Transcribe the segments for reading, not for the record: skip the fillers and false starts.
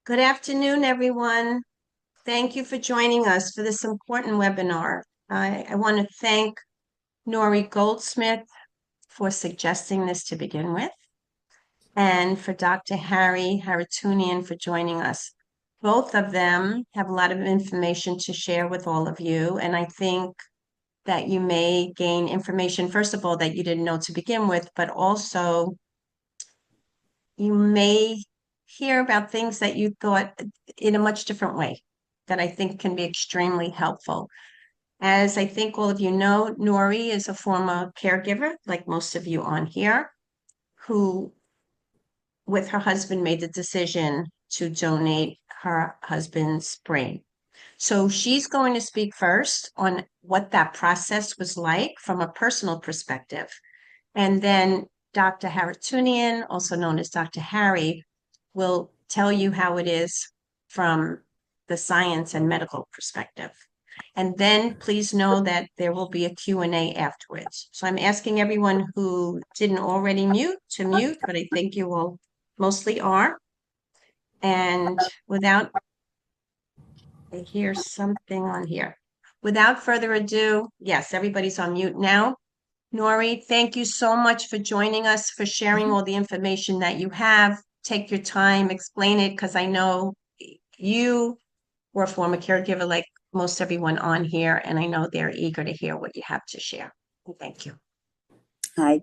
Good afternoon, everyone. Thank you for joining us for this important webinar. I want to thank Nori Goldsmith for suggesting this to begin with, and for Dr. Harry Haratunian for joining us. Both of them have a lot of information to share with all of you, and I think that you may gain information, first of all, that you didn't know to begin with, but also you may hear about things that you thought in a much different way that I think can be extremely helpful. As I think all of you know, Nori is a former caregiver, like most of you on here, who, with her husband, made the decision to donate her husband's brain. So she's going to speak first on what that process was like from a personal perspective. And then Dr. Haratunian, also known as Dr. Harry, will tell you how it is from the science and medical perspective. And then please know that there will be a Q&A afterwards. So I'm asking everyone who didn't already mute to mute, but I think you will mostly are. And I hear something on here. Without further ado, yes, everybody's on mute now. Nori, thank you so much for joining us, for sharing all the information that you have. Take your time, explain it, because I know you were a former caregiver like most everyone on here, and I know they're eager to hear what you have to share. Thank you. Hi,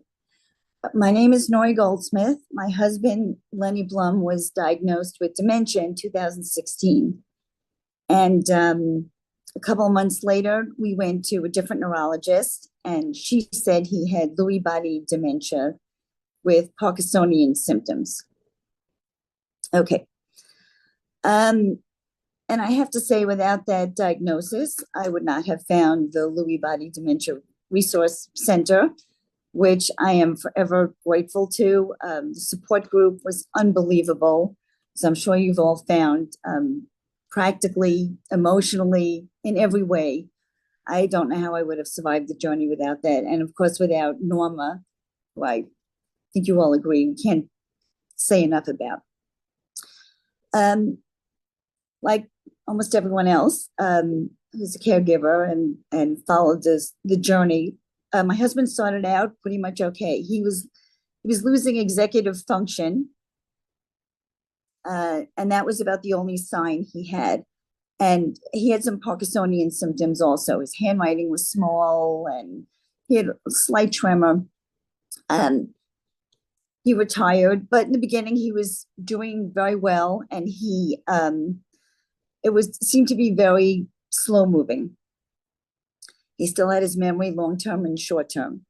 my name is Nori Goldsmith. My husband, Lenny Blum, was diagnosed with dementia in 2016. And a couple of months later, we went to a different neurologist, and she said he had Lewy body dementia with Parkinsonian symptoms. Okay. And I have to say, without that diagnosis, I would not have found the Lewy body dementia resource center, which I am forever grateful to. The support group was unbelievable, as I'm sure you've all found, practically, emotionally, in every way. I don't know how I would have survived the journey without that. And of course, without Norma, who I think you all agree we can't say enough about. Like almost everyone else who's a caregiver and followed the journey, my husband started out pretty much okay. He was losing executive function, and that was about the only sign he had. And he had some Parkinsonian symptoms also. His handwriting was small, and he had a slight tremor. He retired, but in the beginning he was doing very well, and seemed to be very slow moving. He still had his memory long term and short term.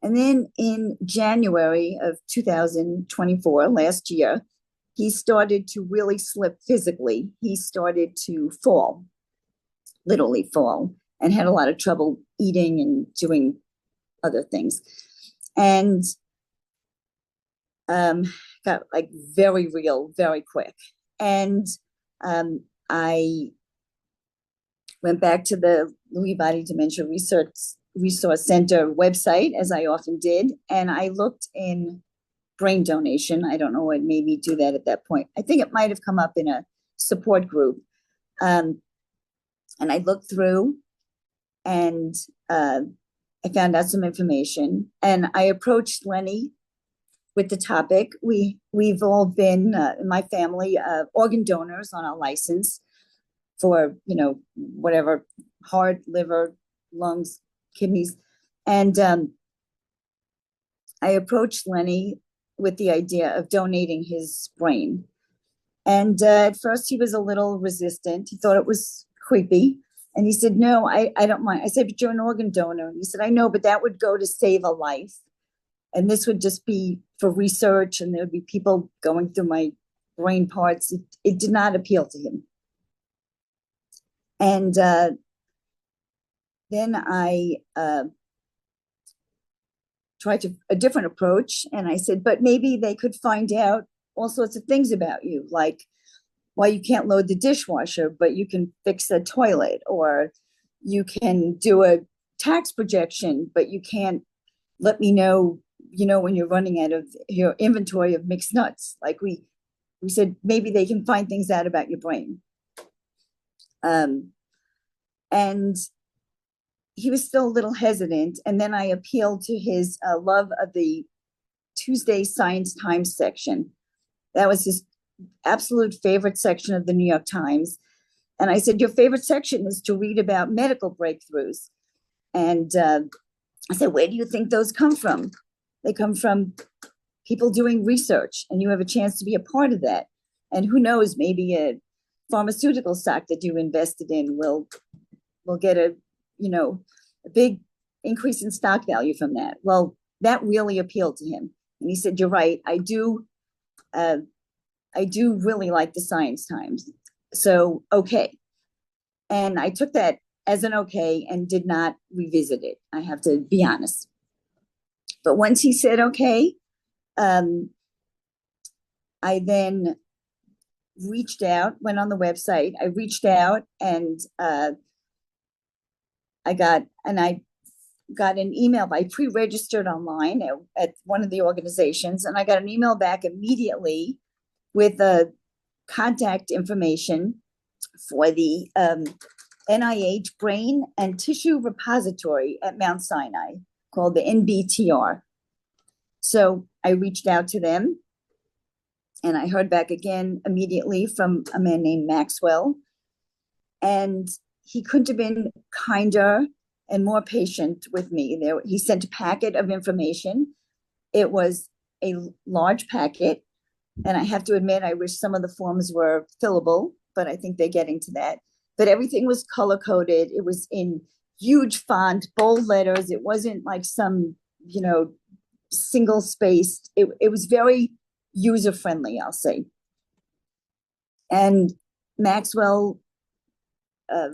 And then in January of 2024, last year, he started to really slip physically. He started to fall, literally fall, and had a lot of trouble eating and doing other things. And got like very real, very quick. And I went back to the Lewy Body Dementia Resource Center website, as I often did, and I looked in brain donation. I don't know what made me do that at that point. I think it might have come up in a support group. And I looked through, and I found out some information, and I approached Lenny with the topic. We've all been in my family organ donors on our license for whatever, heart, liver, lungs, kidneys, and I approached Lenny with the idea of donating his brain. And at first he was a little resistant. He thought it was creepy. And he said, no, I don't mind. I said, but you're an organ donor. And he said, I know, but that would go to save a life. And this would just be for research, and there would be people going through my brain parts. It did not appeal to him. And then I tried a different approach, and I said, but maybe they could find out all sorts of things about you, like why you can't load the dishwasher, but you can fix a toilet, or you can do a tax projection, but you can't let me know, when you're running out of your inventory of mixed nuts. Like we we said, maybe they can find things out about your brain. And he was still a little hesitant. And then I appealed to his love of the Tuesday Science Times section. That was his absolute favorite section of the New York Times. And I said, your favorite section is to read about medical breakthroughs. And I said, where do you think those come from? They come from people doing research, and you have a chance to be a part of that. And who knows, maybe a pharmaceutical stock that you invested in will get a big increase in stock value from that. Well, that really appealed to him. And he said, you're right, I do really like the Science Times. So, okay. And I took that as an okay and did not revisit it. I have to be honest. But once he said, okay, I then reached out, went on the website. I reached out and I got an email. I pre-registered online at one of the organizations, and I got an email back immediately with contact information for the NIH Brain and Tissue Repository at Mount Sinai called the NBTR. So I reached out to them, and I heard back again immediately from a man named Maxwell. And he couldn't have been kinder and more patient with me. He sent a packet of information. It was a large packet. And I have to admit, I wish some of the forms were fillable, but I think they're getting to that. But everything was color-coded. It was in huge font, bold letters. It wasn't like some, single-spaced. It was very user-friendly, I'll say. And Maxwell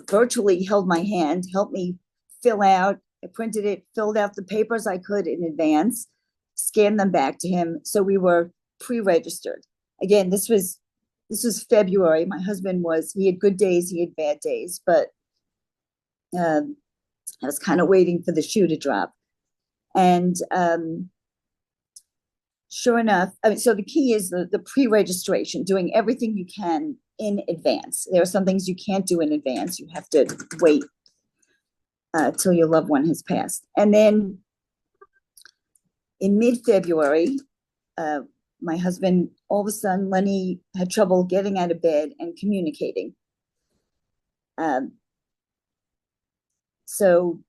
virtually held my hand, helped me fill out. I printed it, filled out the papers I could in advance, scanned them back to him. So we were pre-registered. Again, this was February. My husband he had good days, he had bad days, but I was kind of waiting for the shoe to drop. And sure enough, so the key is the pre-registration, doing everything you can in advance. There are some things you can't do in advance. You have to wait till your loved one has passed. And then in mid-February, my husband, all of a sudden, Lenny had trouble getting out of bed and communicating. So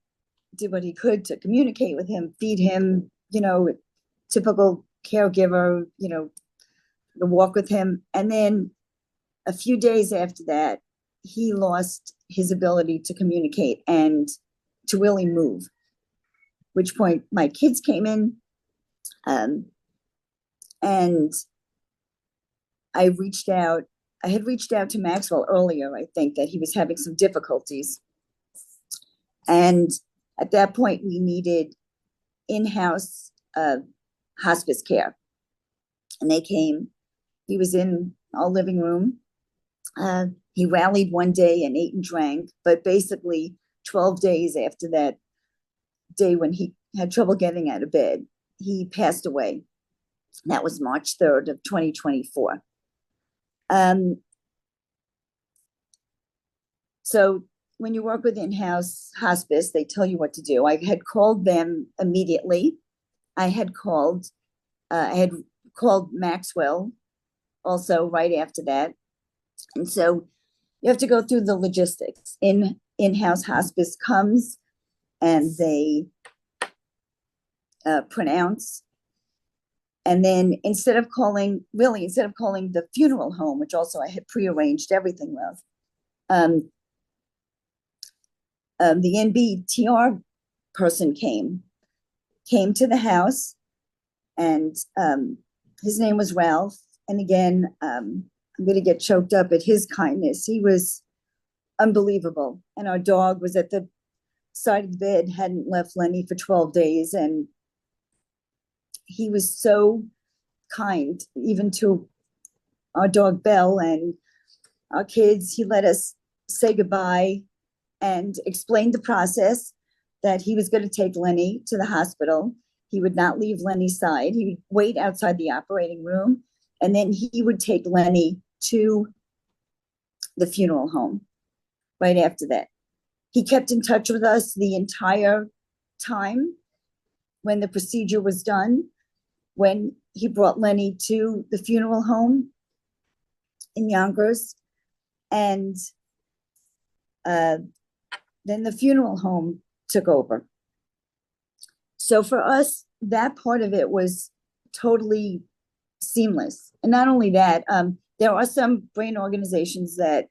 did what he could to communicate with him, feed him, typical caregiver, to walk with him. And then a few days after that, he lost his ability to communicate and to really move, which point my kids came in. And I had reached out to Maxwell earlier, I think, that he was having some difficulties. And at that point, we needed in-house hospice care. And they came. He was in our living room. He rallied one day and ate and drank, but basically 12 days after that day when he had trouble getting out of bed, he passed away. That was March 3rd of 2024. So when you work with in-house hospice, they tell you what to do. I had called them immediately. I had called Maxwell also right after that. And so you have to go through the logistics. In-house hospice comes and they pronounce. And then instead of calling the funeral home, which also I had prearranged everything with, the NBTR person came to the house, and his name was Ralph. And again, I'm going to get choked up at his kindness. He was unbelievable. And our dog was at the side of the bed, hadn't left Lenny for 12 days. And he was so kind, even to our dog Belle and our kids. He let us say goodbye and explained the process, that he was going to take Lenny to the hospital. He would not leave Lenny's side. He would wait outside the operating room. And then he would take Lenny to the funeral home right after that. He kept in touch with us the entire time when the procedure was done, when he brought Lenny to the funeral home in Yonkers. And then the funeral home took over. So for us, that part of it was totally seamless. And not only that, there are some brain organizations that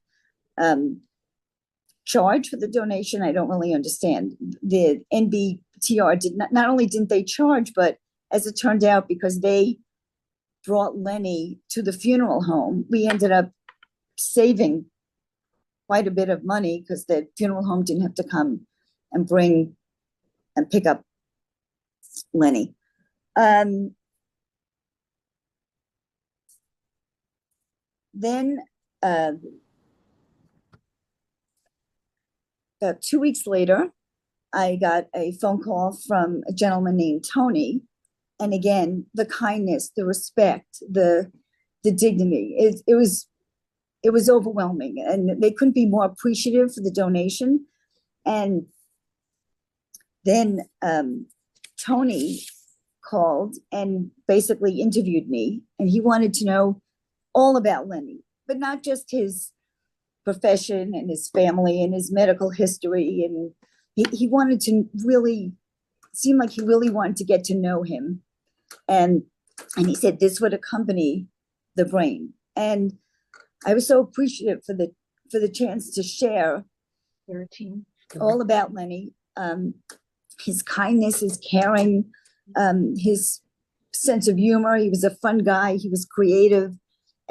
charge for the donation. I don't really understand. The NBTR did not only didn't they charge, but as it turned out, because they brought Lenny to the funeral home, we ended up saving quite a bit of money because the funeral home didn't have to come and bring and pick up Lenny. Then about 2 weeks later, I got a phone call from a gentleman named Tony. And again, the kindness, the respect, the dignity, it was overwhelming, and they couldn't be more appreciative for the donation. And then Tony called and basically interviewed me, and he wanted to know all about Lenny, but not just his profession and his family and his medical history. And he wanted to really, seemed like he really wanted to get to know him. And he said this would accompany the brain. And I was so appreciative for the chance to share all about Lenny, his kindness, his caring, his sense of humor. He was a fun guy. He was creative.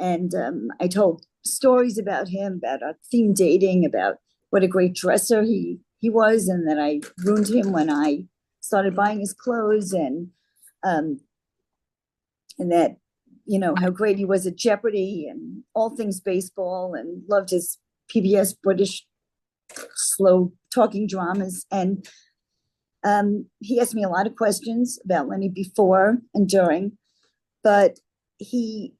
And I told stories about him, about our theme dating, about what a great dresser he was, and that I ruined him when I started buying his clothes, and that, you know, how great he was at Jeopardy and all things baseball, and loved his PBS British slow talking dramas. And he asked me a lot of questions about Lenny before and during, but he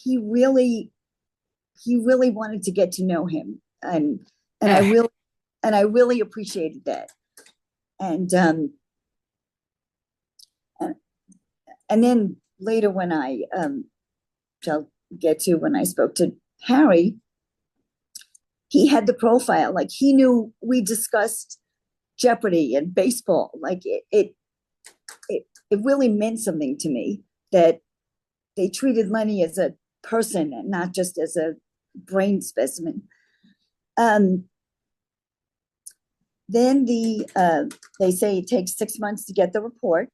really wanted to get to know him, and I really appreciated that. And then later, when I shall get to when I spoke to Harry, he had the profile, like he knew we discussed Jeopardy and baseball. Like it really meant something to me that they treated Lenny as a person and not just as a brain specimen. Then they say it takes 6 months to get the report.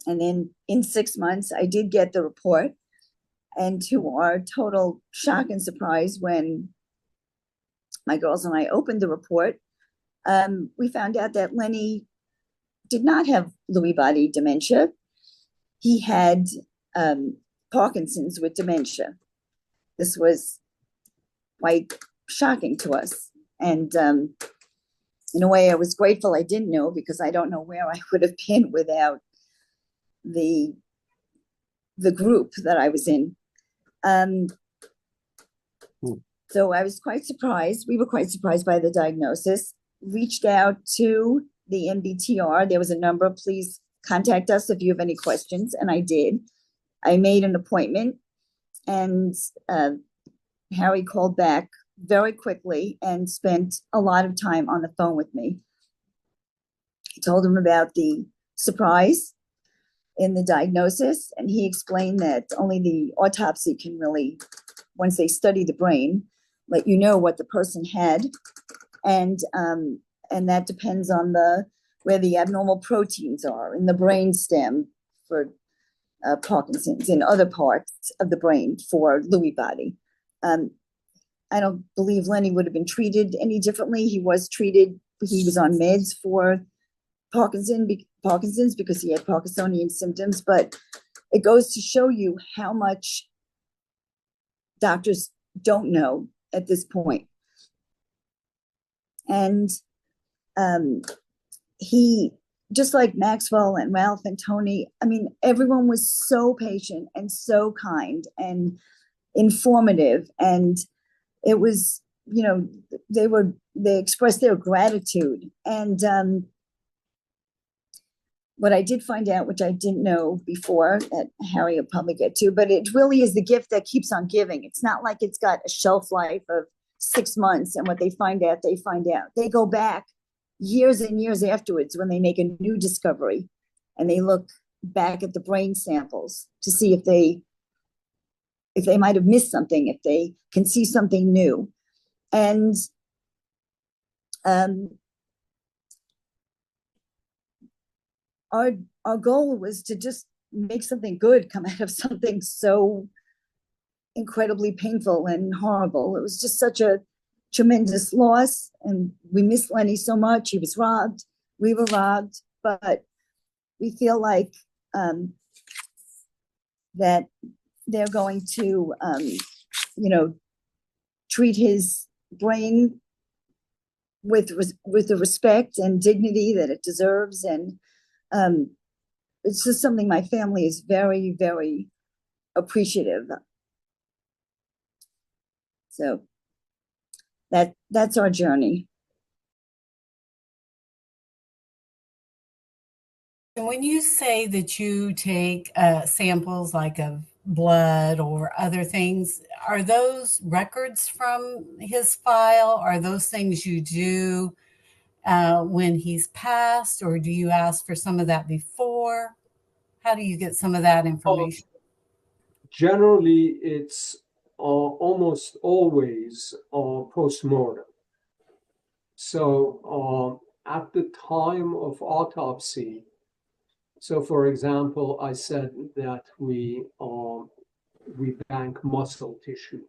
And then in 6 months, I did get the report. And to our total shock and surprise, when my girls and I opened the report, we found out that Lenny did not have Lewy body dementia. He had Parkinson's with dementia. This was quite shocking to us. And in a way, I was grateful I didn't know, because I don't know where I would have been without the group that I was in. So I was quite surprised. We were quite surprised by the diagnosis. Reached out to the NBTR. There was a number. Please contact us if you have any questions. And I did. I made an appointment, and Harry called back very quickly and spent a lot of time on the phone with me. I told him about the surprise in the diagnosis, and he explained that only the autopsy can really, once they study the brain, let you know what the person had. And that depends on where the abnormal proteins are in the brain stem for Parkinson's, in other parts of the brain for Lewy body. I don't believe Lenny would have been treated any differently. He was on meds for Parkinson's because he had Parkinsonian symptoms, but it goes to show you how much doctors don't know at this point. And he just like Maxwell and Ralph and Tony, I mean, everyone was so patient and so kind and informative. And it was, you know, they expressed their gratitude. And what I did find out, which I didn't know before, that Harry will probably get to, but it really is the gift that keeps on giving. It's not like it's got a shelf life of 6 months, and what they find out, they find out. They go back years and years afterwards when they make a new discovery, and they look back at the brain samples to see if they might have missed something, if they can see something new. And our goal was to just make something good come out of something so incredibly painful and horrible. It was just such a tremendous loss, and we miss Lenny so much. He was robbed, we were robbed, but we feel like that they're going to, treat his brain with the respect and dignity that it deserves. And it's just something my family is very, very appreciative of. So that's our journey. And when you say that you take samples like of blood or other things, are those records from his file? Are those things you do when he's passed, or do you ask for some of that before? How do you get some of that information? Generally, it's almost always post-mortem. So at the time of autopsy, so for example, I said that we bank muscle tissue.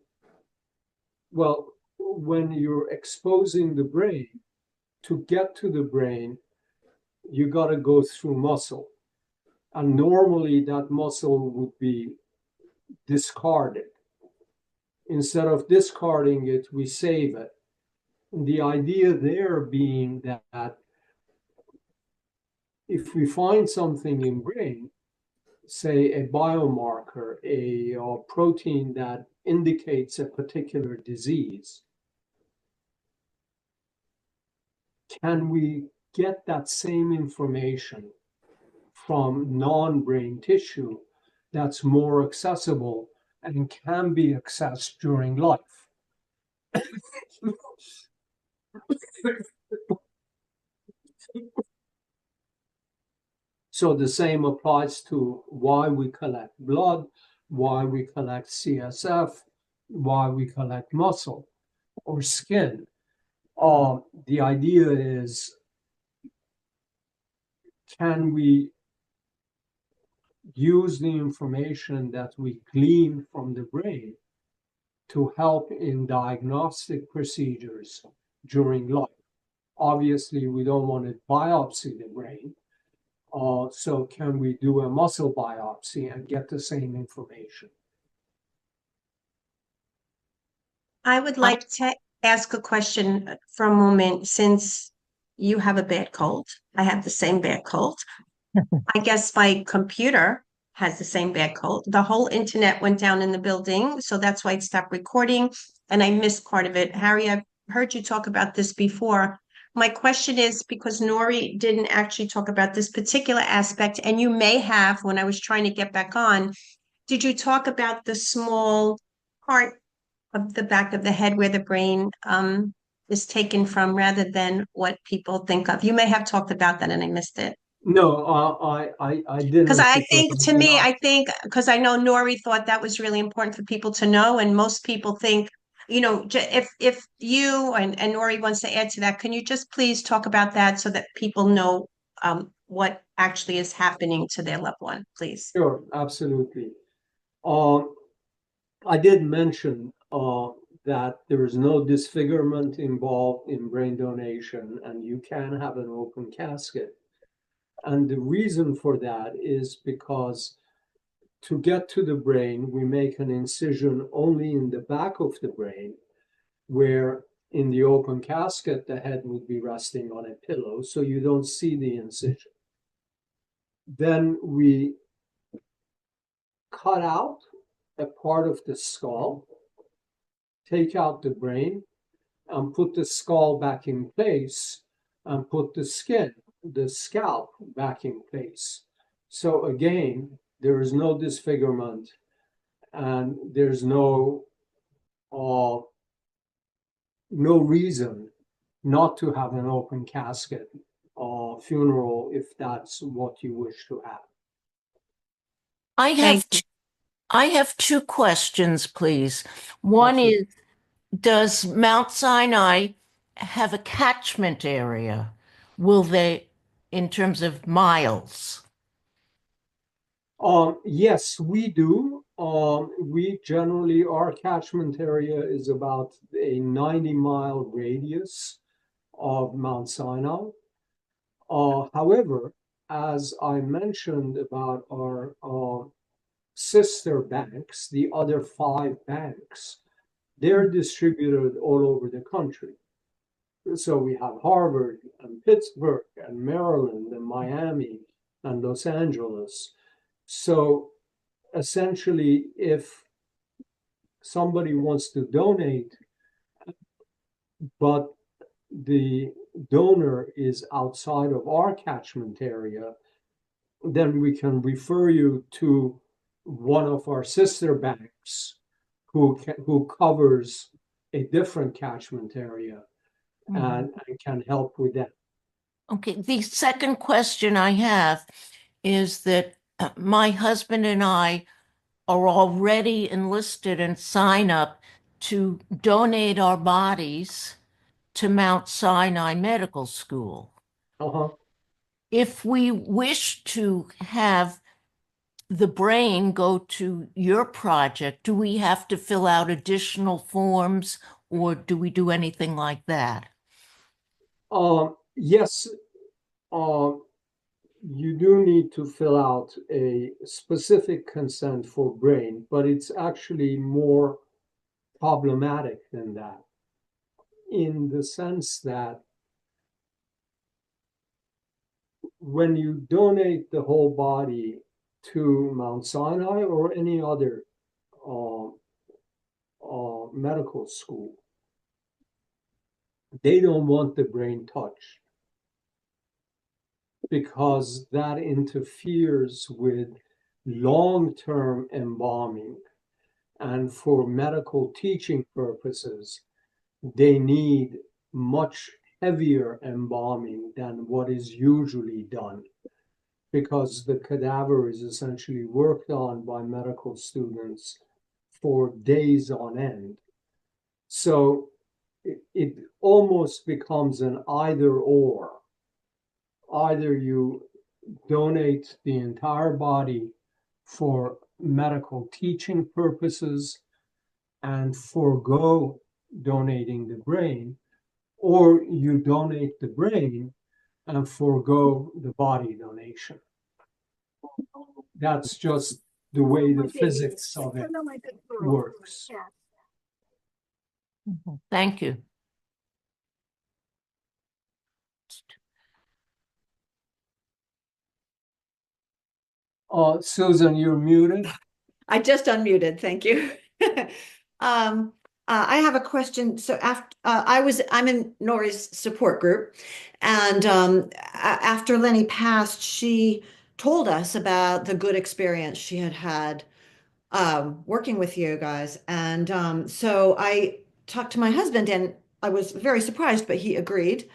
Well, when you're exposing the brain, to get to the brain, you got to go through muscle. And normally that muscle would be discarded. Instead of discarding it, we save it. The idea there being that if we find something in brain, say a biomarker, a protein that indicates a particular disease, can we get that same information from non-brain tissue that's more accessible and can be accessed during life? So the same applies to why we collect blood, why we collect CSF, why we collect muscle or skin. The idea is, can we use the information that we glean from the brain to help in diagnostic procedures during life? Obviously, we don't want to biopsy the brain. So can we do a muscle biopsy and get the same information? I would like to ask a question for a moment, since you have a bad cold. I have the same bad cold. I guess my computer has the same bad cold. The whole internet went down in the building, so that's why it stopped recording, and I missed part of it. Harry, I've heard you talk about this before. My question is, because Nori didn't actually talk about this particular aspect, and you may have when I was trying to get back on, did you talk about the small part of the back of the head where the brain is taken from, rather than what people think of? You may have talked about that and I missed it. No, I didn't. Because I think, to me, because I know Nori thought that was really important for people to know, and most people think, if you and Nori wants to add to that, can you just please talk about that so that people know what actually is happening to their loved one, please? Sure, absolutely. I did mention that there is no disfigurement involved in brain donation, and you can have an open casket. And the reason for that is because to get to the brain, we make an incision only in the back of the brain, where in the open casket, the head would be resting on a pillow, so you don't see the incision. Then we cut out a part of the skull, take out the brain, and put the skull back in place, and put the skin, the scalp, back in place. So again, there is no disfigurement, and there's no reason not to have an open casket funeral if that's what you wish to have. I Thank have I have two questions, please. One Absolutely. is, does Mount Sinai have a catchment area? Will they, in terms of miles? Yes, we do. We generally, our catchment area is about a 90-mile radius of Mount Sinai. However, as I mentioned about our sister banks, the other 5 banks, they're distributed all over the country. So we have Harvard and Pittsburgh and Maryland and Miami and Los Angeles. So essentially, if somebody wants to donate, but the donor is outside of our catchment area, then we can refer you to one of our sister banks who covers a different catchment area and can help with that. Okay, the second question I have is that my husband and I are already enlisted and sign up to donate our bodies to Mount Sinai Medical School. Uh-huh. If we wish to have the brain go to your project, do we have to fill out additional forms or do we do anything like that? Yes, you do need to fill out a specific consent for brain, but it's actually more problematic than that, in the sense that when you donate the whole body to Mount Sinai or any other medical school, they don't want the brain touched because that interferes with long-term embalming. And for medical teaching purposes, they need much heavier embalming than what is usually done, because the cadaver is essentially worked on by medical students for days on end. So it almost becomes an either or. Either you donate the entire body for medical teaching purposes and forego donating the brain, or you donate the brain and forego the body donation. That's just the way the physics of it works. Thank you. Susan, you're muted. I just unmuted, thank you. I have a question. So after I'm in Nori's support group, and after Lenny passed, she told us about the good experience she had had working with you guys. And so I talked to my husband, and I was very surprised, but he agreed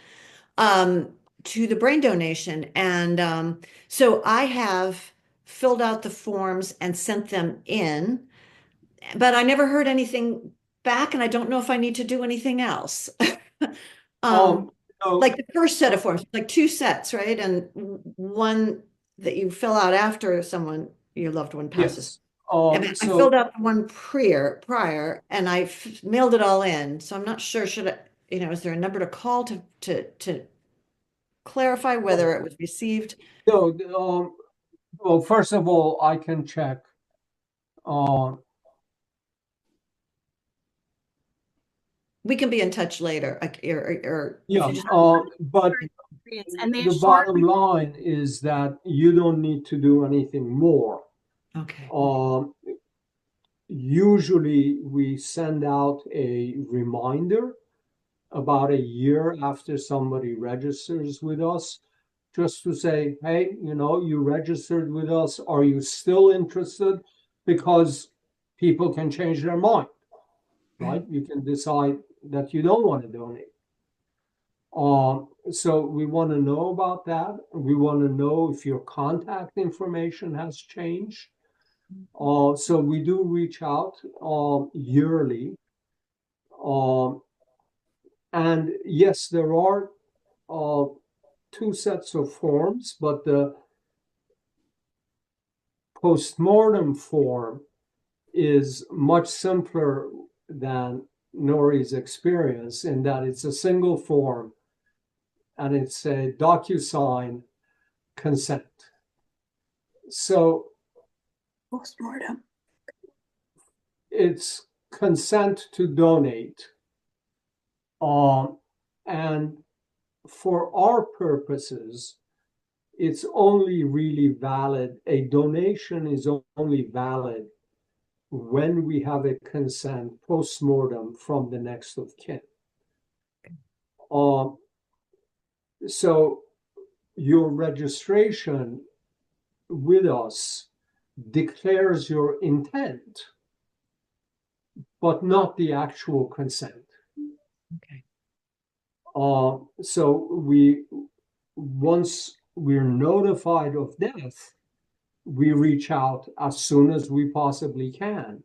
to the brain donation. And so I have filled out the forms and sent them in, but I never heard anything back, and I don't know if I need to do anything else. No, Like the first set of forms, like 2 sets, right? And one that you fill out after your loved one passes. yes. And I So filled out the one prior, and I mailed it all in. So I'm not sure, should I, is there a number to call to clarify whether it was received? no, well, first of all, I can check. we can be in touch later, or if Yeah, you just, but And they're the short. bottom line is that you don't need to do anything more. okay, Usually we send out a reminder about a year after somebody registers with us, just to say, hey, you registered with us. Are you still interested? Because people can change their mind, right? You can decide that you don't want to donate. So we want to know about that. We want to know if your contact information has changed. So we do reach out yearly. And yes, there are two sets of forms, but the postmortem form is much simpler than Nori's experience in that it's a single form and it's a DocuSign consent. So Postmortem. it's consent to donate. And for our purposes, it's only really valid, a donation is only valid when we have a consent postmortem from the next of kin. So your registration with us declares your intent, but not the actual consent. okay, So once we're notified of death, we reach out as soon as we possibly can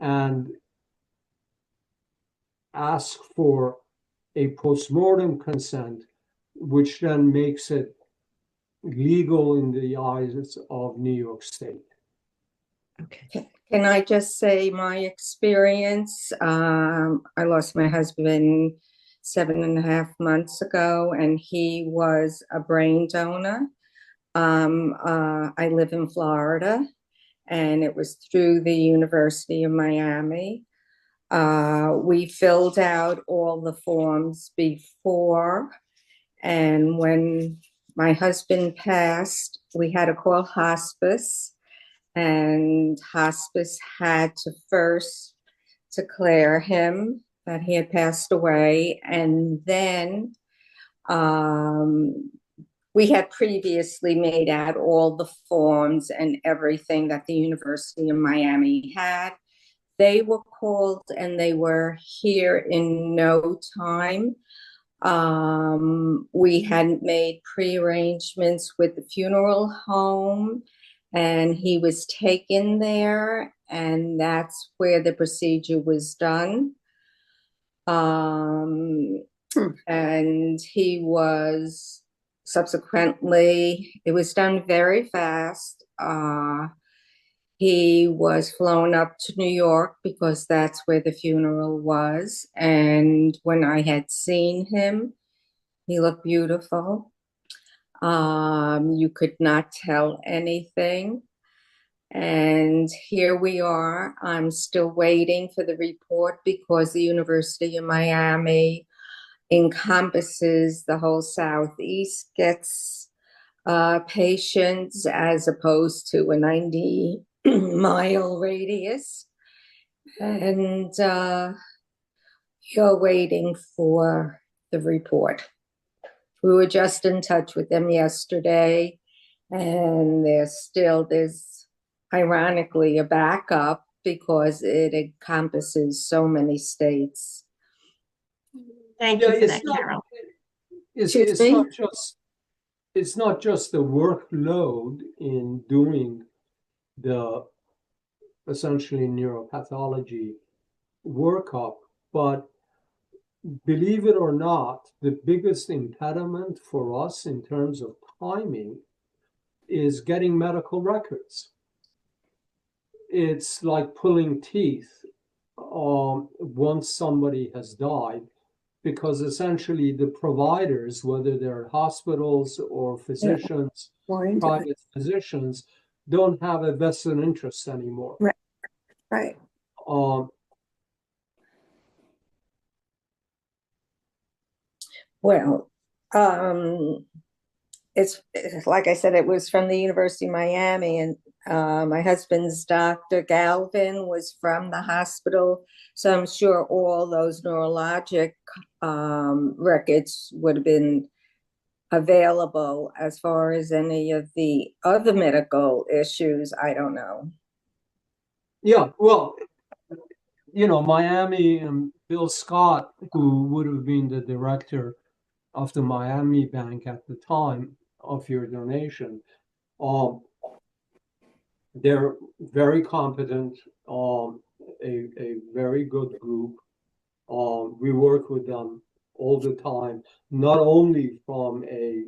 and ask for a postmortem consent, which then makes it legal in the eyes of New York State. okay. Can I just say my experience? I lost my husband 7.5 months ago, and he was a brain donor. I live in Florida, and it was through the University of Miami. We filled out all the forms before, and when my husband passed, we had to call hospice, and hospice had to first declare him that he had passed away, and then we had previously made out all the forms and everything that the University of Miami had. They were called and they were here in no time. We had made pre-arrangements with the funeral home, and he was taken there, and that's where the procedure was done. And he was subsequently, it was done very fast. He was flown up to New York because that's where the funeral was. And when I had seen him, he looked beautiful. You could not tell anything. And here we are. I'm still waiting for the report because the University of Miami encompasses the whole Southeast, gets patients as opposed to a 90-mile radius. And you're waiting for the report. We were just in touch with them yesterday, and there's ironically a backup because it encompasses so many states. Thank you for that, Carol. Excuse me? It's not just the workload in doing the essentially neuropathology workup, but believe it or not, the biggest impediment for us in terms of timing is getting medical records. It's like pulling teeth once somebody has died, because essentially the providers, whether they're hospitals or physicians, private physicians, don't have a vested interest anymore. Right. Well, it's like I said, it was from the University of Miami, and my husband's Dr. Galvin was from the hospital. So I'm sure all those neurologic records would have been available. As far as any of the other medical issues, I don't know. Yeah, well, Miami and Bill Scott, who would have been the director of the Miami Bank at the time of your donation, they're very competent, a very good group. We work with them all the time, not only from a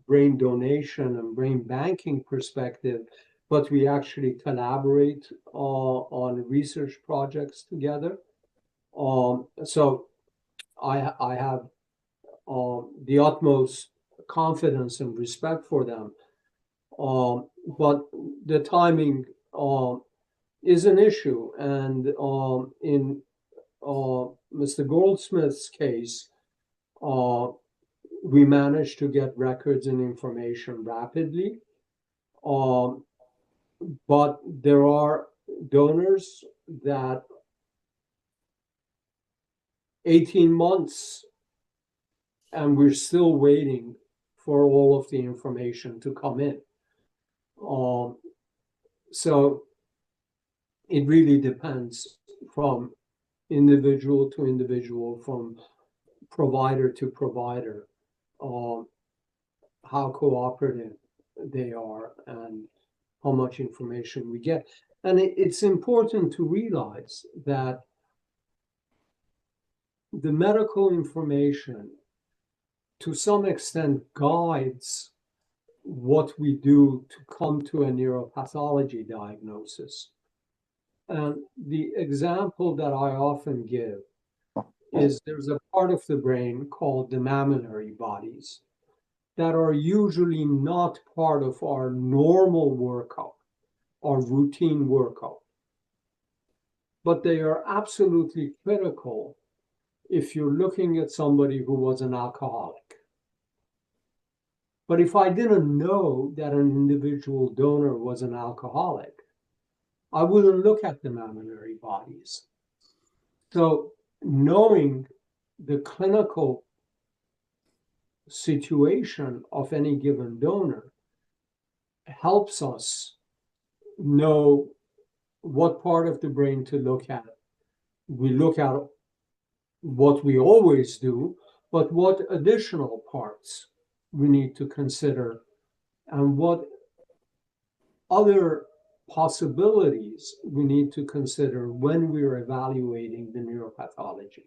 brain donation and brain banking perspective, but we actually collaborate on research projects together. So I have the utmost confidence and respect for them. But the timing is an issue. And in Mr. Goldsmith's case, we managed to get records and information rapidly. But there are donors that 18 months, and we're still waiting for all of the information to come in. So it really depends from individual to individual, from provider to provider, how cooperative they are and how much information we get. And it's important to realize that the medical information to some extent guides what we do to come to a neuropathology diagnosis. And the example that I often give is there's a part of the brain called the mammillary bodies that are usually not part of our normal workup, our routine workup. But they are absolutely critical if you're looking at somebody who was an alcoholic. But if I didn't know that an individual donor was an alcoholic, I wouldn't look at the mammillary bodies. So knowing the clinical situation of any given donor helps us know what part of the brain to look at. We look at what we always do, but what additional parts we need to consider and what other possibilities we need to consider when we're evaluating the neuropathology.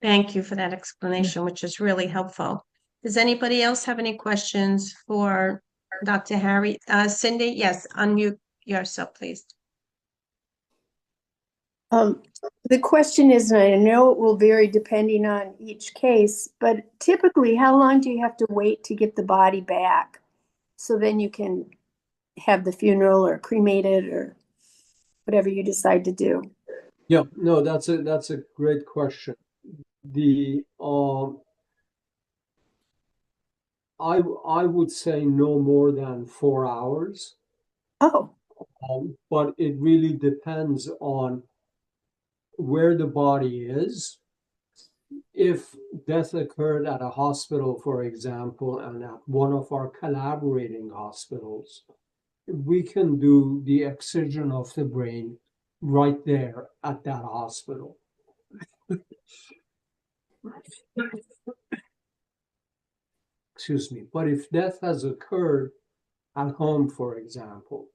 Thank you for that explanation, which is really helpful. Does anybody else have any questions for Dr. Harry? Cindy, yes, unmute yourself, please. The question is, and I know it will vary depending on each case, but typically, how long do you have to wait to get the body back? So then you can have the funeral or cremate it or whatever you decide to do. Yeah, no, that's a great question. I would say no more than 4 hours. Oh, But it really depends on where the body is. If death occurred at a hospital, for example, and at one of our collaborating hospitals, we can do the excision of the brain right there at that hospital. Excuse me. But if death has occurred at home, for example,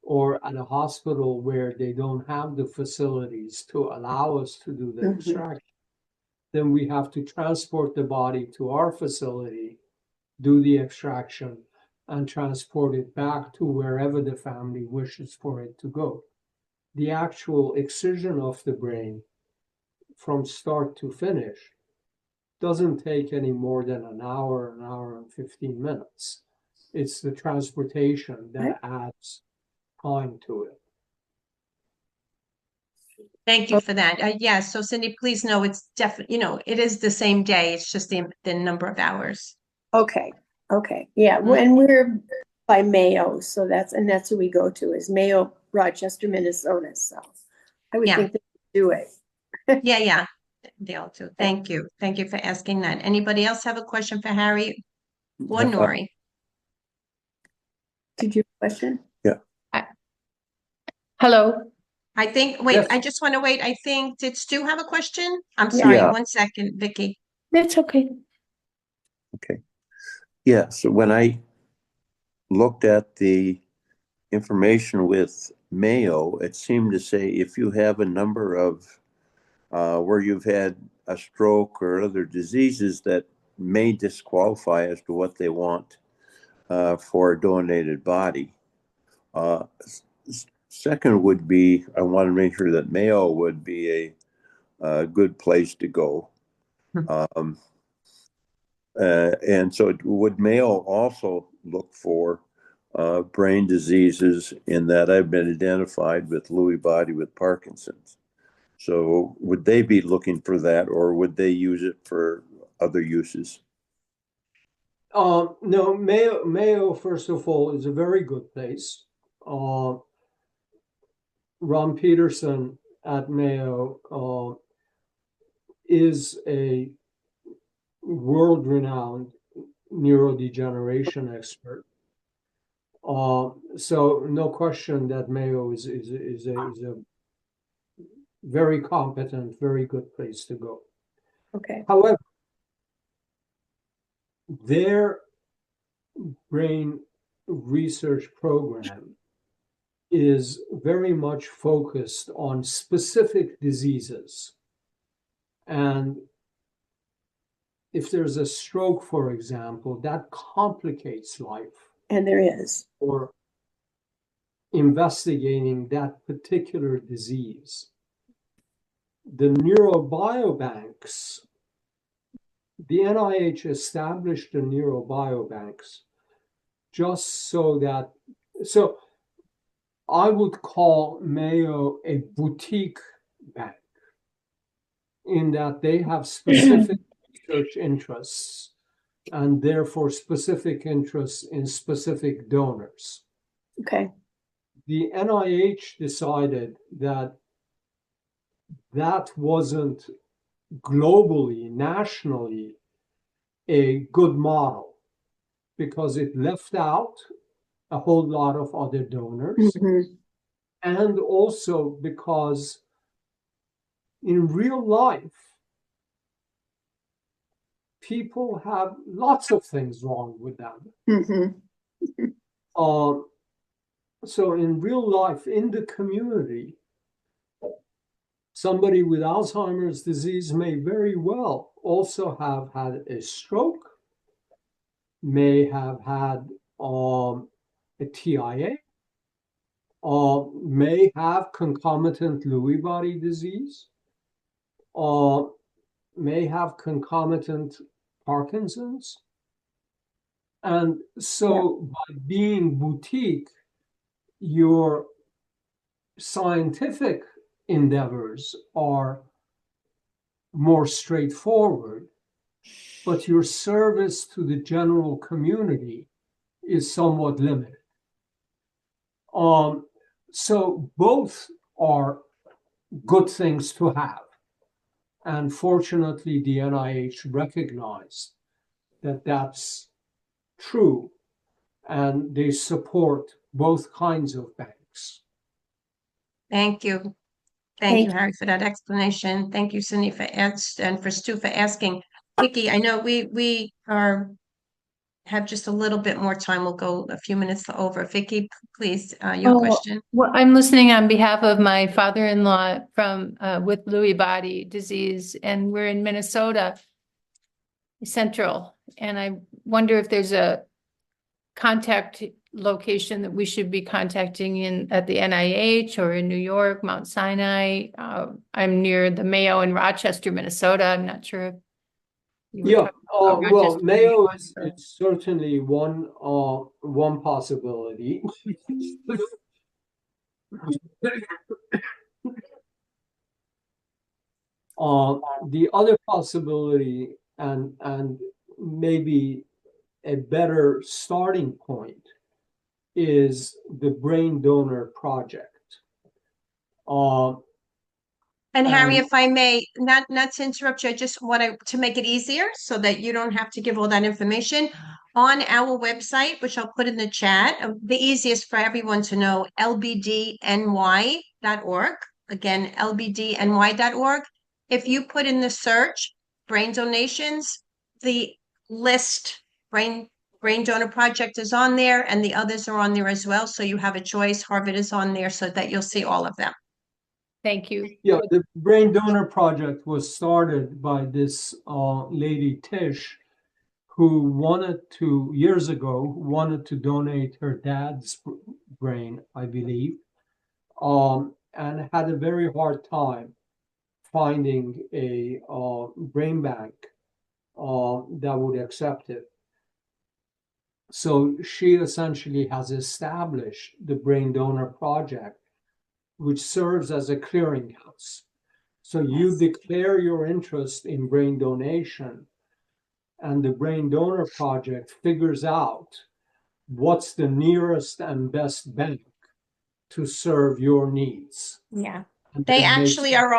or at a hospital where they don't have the facilities to allow us to do the extraction, then we have to transport the body to our facility, do the extraction, and transport it back to wherever the family wishes for it to go. The actual excision of the brain from start to finish doesn't take any more than an hour and 15 minutes. It's the transportation that adds time to it. Thank you for that. Yeah, so Cindy, please know it's definitely, it is the same day. It's just the number of hours. Okay, okay, yeah, Mhm. when we're by Mayo, so that's who we go to, is Mayo, Rochester, Minnesota, so I would Yeah. think they would do it. Yeah, they all do. Thank you. Thank you for asking that. Anybody else have a question for Harry or Nori? Did you have a question? Hello. I think, wait, Yes. I just want to wait. I think, did Stu have a question? I'm Yeah. sorry, Yeah. 1 second, Vicky. That's okay. Okay. Yeah, so when I looked at the information with Mayo, it seemed to say if you have a number of where you've had a stroke or other diseases that may disqualify as to what they want for a donated body. Second would be, I want to make sure that Mayo would be a good place to go. And so would Mayo also look for brain diseases in that I've been identified with Lewy body with Parkinson's? So would they be looking for that, or would they use it for other uses? No, Mayo, first of all, is a very good place. Ron Peterson at Mayo is a world-renowned neurodegeneration expert. So no question that Mayo is a very competent, very good place to go. Okay, However, their brain research program is very much focused on specific diseases. And if there's a stroke, for example, that complicates life and there is. for investigating that particular disease. The neurobiobanks, the NIH established the neurobiobanks just so I would call Mayo a boutique bank in that they have specific research interests and therefore specific interests in specific donors. Okay, The NIH decided that that wasn't globally, nationally, a good model because it left out a whole lot of other donors. Mhm. And also because in real life, people have lots of things wrong with them. Mhm. So in real life, in the community, somebody with Alzheimer's disease may very well also have had a stroke, may have had a TIA, may have concomitant Lewy body disease, may have concomitant Parkinson's. And so by being boutique, your scientific endeavors are more straightforward, but your service to the general community is somewhat limited. So both are good things to have. And fortunately, the NIH recognized that that's true, and they support both kinds of banks. Thank you. Thank you, Harry, for that explanation. Thank you, Cindy, and for Stu for asking. Vicky, I know we have just a little bit more time. We'll go a few minutes over. Vicky, please, your question. Well, I'm listening on behalf of my father-in-law from with Lewy body disease, and we're in Minnesota Central. And I wonder if there's a contact location that we should be contacting at the NIH or in New York, Mount Sinai. I'm near the Mayo in Rochester, Minnesota. I'm not sure if you were Yeah, talking about well, Rochester, Mayo New is York. certainly one possibility. The other possibility and maybe a better starting point is the Brain Donor Project. And Harry, And- if I may, not to interrupt you, I just want to make it easier so that you don't have to give all that information. On our website, which I'll put in the chat, the easiest for everyone to know, lbdny.org. Again, lbdny.org. If you put in the search brain donations, the list brain donor project is on there, and the others are on there as well. So you have a choice. Harvard is on there so that you'll see all of them. Thank you. Yeah, the Brain Donor Project was started by this lady Tish, who years ago wanted to donate her dad's brain, I believe, and had a very hard time finding a brain bank that would accept it. So she essentially has established the Brain Donor Project, which serves as a clearinghouse. So you declare your interest in brain donation, and the Brain Donor Project figures out what's the nearest and best bank to serve your needs. Yeah. And They then makes- actually are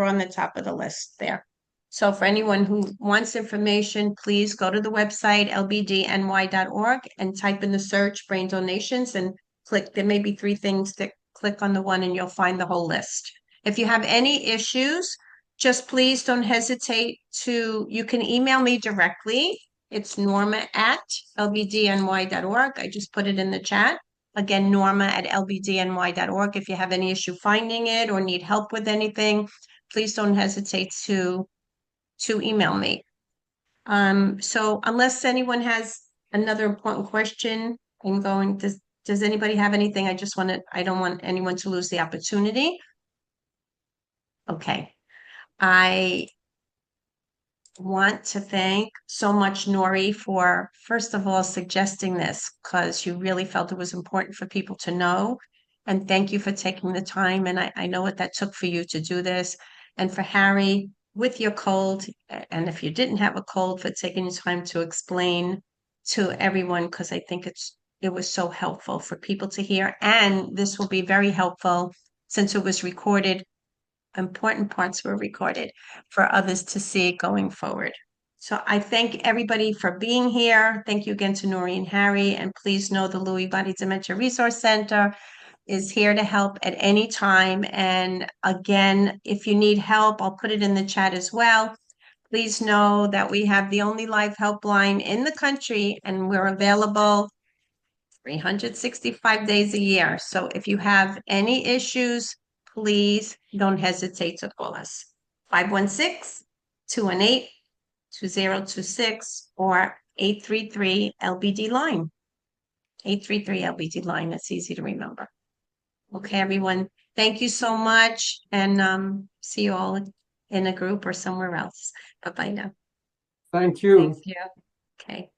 on the top of the list there. So for anyone who wants information, please go to the website lbdny.org and type in the search brain donations and click. There may be 3 things that click on the one and you'll find the whole list. If you have any issues, just please don't hesitate you can email me directly. It's norma@lbdny.org. I just put it in the chat. Again, norma@lbdny.org. If you have any issue finding it or need help with anything, please don't hesitate to email me. So unless anyone has another important question, does anybody have anything? I don't want anyone to lose the opportunity. Okay. I want to thank so much Nori for, first of all, suggesting this because you really felt it was important for people to know. And thank you for taking the time. And I know what that took for you to do this. And for Harry, with your cold, and if you didn't have a cold, for taking your time to explain to everyone, because I think it was so helpful for people to hear. And this will be very helpful since it was recorded. Important parts were recorded for others to see going forward. So I thank everybody for being here. Thank you again to Nori and Harry. And please know the Lewy Body Dementia Resource Center is here to help at any time. And again, if you need help, I'll put it in the chat as well. Please know that we have the only live helpline in the country and we're available 365 days a year. So if you have any issues, please don't hesitate to call us. 516-218-2026 or 833-LBD-LINE. 833-LBD-LINE. That's easy to remember. Okay, everyone. Thank you so much. And see you all in a group or somewhere else. Bye-bye now. Thank you. Thank you. Okay.